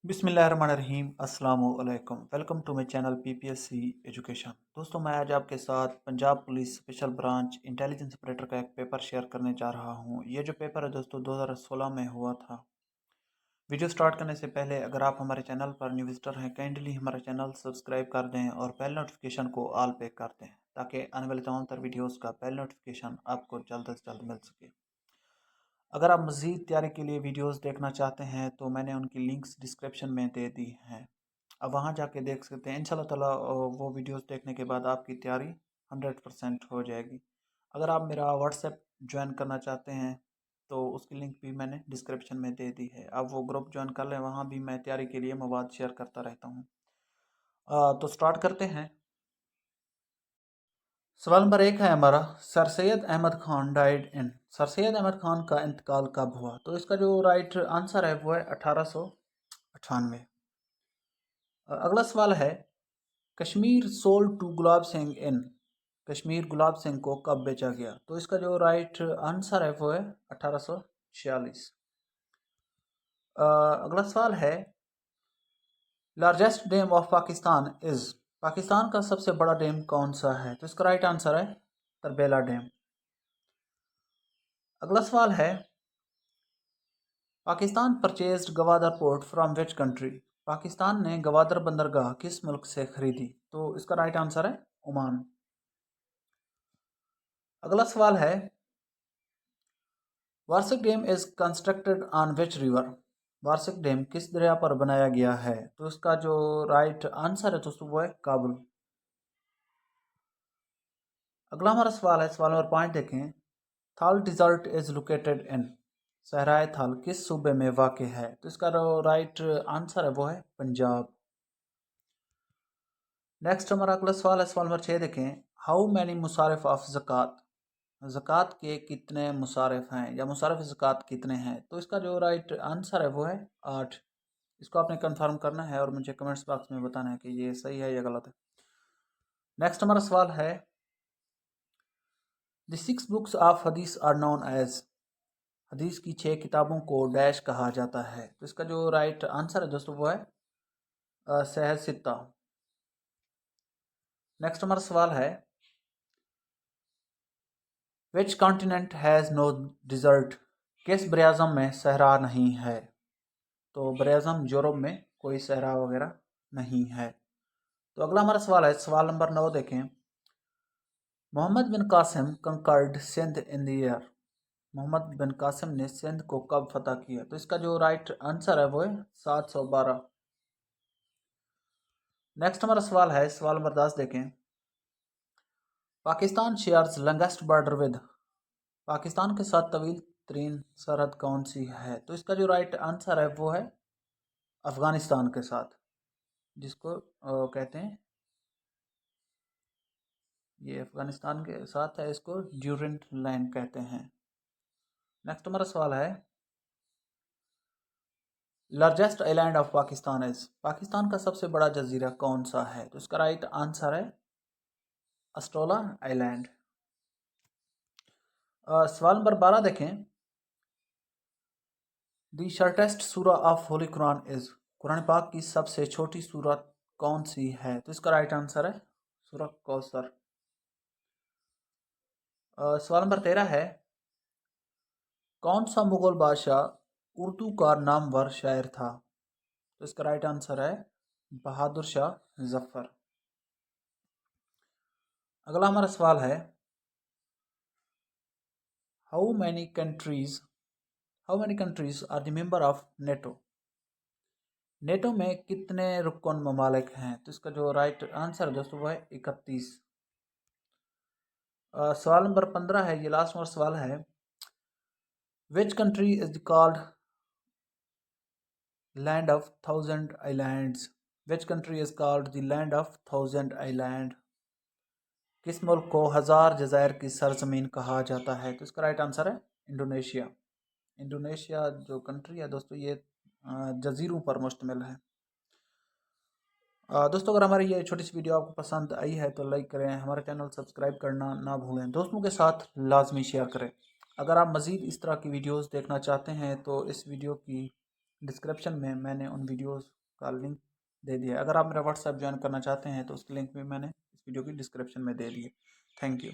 बिस्मिल्लाहिर्रहमानिर्रहीम अस्सलामुअलैकुम। Welcome to my channel PPSC education. दोस्तों, मैं आज आपके साथ Punjab police special branch intelligence operator का एक पेपर शेयर करने जा रहा हूं। ये जो पेपर है दोस्तों 2016 में हुआ था। वीडियो स्टार्ट करने से पहले अगर आप हमारे चैनल पर न्यू विजिटर हैं, काइंडली हमारा चैनल सब्सक्राइब कर दें और बेल नोटिफिकेशन को ऑल पे कर दें ताकि आने वाले तमाम तर वीडियोज़ का बेल नोटिफिकेशन आपको जल्द से जल्द मिल सके। अगर आप मज़ीद तैयारी के लिए वीडियोस देखना चाहते हैं तो मैंने उनकी लिंक्स डिस्क्रिप्शन में दे दी हैं। अब वहाँ जाके देख सकते हैं। इंशाल्लाह ताला वो वीडियोस देखने के बाद आपकी तैयारी 100% हो जाएगी। अगर आप मेरा व्हाट्सएप ज्वाइन करना चाहते हैं तो उसकी लिंक भी मैंने डिस्क्रिप्शन में दे दी है। आप वो ग्रुप ज्वाइन कर लें, वहाँ भी मैं तैयारी के लिए मवाद शेयर करता रहता हूँ। तो स्टार्ट करते हैं। सवाल नंबर 1 है हमारा, sir Syed Ahmed Khan died in. Sir Syed Ahmed Khan का इंतकाल कब हुआ? तो इसका जो राइट आंसर है वो है 1898। अगला सवाल है, कश्मीर सोल्ड टू गुलाब सिंह इन। कश्मीर गुलाब सिंह को कब बेचा गया? तो इसका जो राइट आंसर है वो है 1846। अगला सवाल है, largest dam of Pakistan is. Pakistan का सबसे बड़ा डैम कौन सा है? तो इसका राइट आंसर है तरबेला डैम। अगला सवाल है, Pakistan purchased Gwadar port from which country. Pakistan ने गवादर बंदरगाह किस मुल्क से खरीदी? तो इसका राइट आंसर है ओमान। अगला सवाल है, वार्षिक dam is constructed on which river. वार्षिक डैम किस दरिया पर बनाया गया है? तो इसका जो राइट आंसर है दोस्तों वो है काबुल। अगला हमारा सवाल है, सवाल नंबर 5 देखें। थाल डिजर्ट इज लोकेटेड इन। सहराए थाल किस सूबे में वाक़ है? तो इसका जो राइट आंसर है वो है पंजाब। नेक्स्ट हमारा अगला सवाल है, सवाल नंबर 6 देखें। हाउ मैनी मुसारिफ ऑफ ज़कात। ज़कात के कितने मुसारिफ हैं या मुसारिफ ज़कात कितने हैं? तो इसका जो राइट आंसर है वो है 8। इसको आपने कंफर्म करना है और मुझे कमेंट्स बॉक्स में बताना है कि ये सही है या गलत है। नेक्स्ट हमारा सवाल है, द 6 बुक्स ऑफ हदीस आर नोन एज। हदीस की 6 किताबों को डैश कहा जाता है। तो इसका जो राइट आंसर है दोस्तों वो है सहज सित्ता। नेक्स्ट हमारा सवाल है, which continent has no desert. किस ब्रियाज़म में सहरा नहीं है? तो ब्रियाज़म यूरोप में कोई सहरा वगैरह नहीं है। तो अगला हमारा सवाल है, सवाल नंबर 9 देखें। Muhammad bin Qasim conquered Sindh in the year. Muhammad bin Qasim ने सिंध को कब फतह किया? तो इसका जो राइट आंसर है वो है 712। नेक्स्ट हमारा सवाल है, सवाल नंबर 10 देखें। Pakistan shares longest border with. Pakistan के साथ तवील तरीन सरहद कौन सी है? तो इसका जो राइट आंसर है वो है अफ़गानिस्तान के साथ, जिसको कहते हैं, ये अफ़गानिस्तान के साथ है, इसको ड्यूरेंट लाइन कहते हैं। नेक्स्ट हमारा सवाल है, largest island of Pakistan is. Pakistan का सबसे बड़ा जजीरा कौन सा है? तो इसका राइट आंसर है अस्टोला आइलैंड। सवाल नंबर 12 देखें। दी शॉर्टेस्ट सूरा ऑफ होली कुरान इज। कुरान पाक की सबसे छोटी सूरत कौन सी है? तो इसका राइट आंसर है सूरह कौसर। सवाल नंबर 13 है, कौन सा मुगल बादशाह उर्दू का नामवर शायर था? तो इसका राइट आंसर है बहादुर शाह जफर। अगला हमारा सवाल है, how many countries how many countries are the member of NATO. NATO में कितने रुकन ममालिक हैं? तो इसका जो राइट आंसर है दोस्तों वो है 31। सवाल नंबर 15 है, ये लास्ट और सवाल है, which country is called land of thousand islands. Which country is called the land of thousand island. किस मुल्क को हजार जज़ायर की सरजमीन कहा जाता है? तो इसका राइट आंसर है इंडोनेशिया। इंडोनेशिया जो कंट्री है दोस्तों ये जजीरों पर मुश्तमिल है। दोस्तों, अगर हमारी ये छोटी सी वीडियो आपको पसंद आई है तो लाइक करें, हमारे चैनल सब्सक्राइब करना ना भूलें, दोस्तों के साथ लाजमी शेयर करें। अगर आप मज़ीद इस तरह की वीडियोस देखना चाहते हैं तो इस वीडियो की डिस्क्रिप्शन में मैंने उन वीडियोस का लिंक दे दिया है। अगर आप मेरा व्हाट्सएप ज्वाइन करना चाहते हैं तो उसकी लिंक भी मैंने इस वीडियो की डिस्क्रिप्शन में दे दी है। Thank you.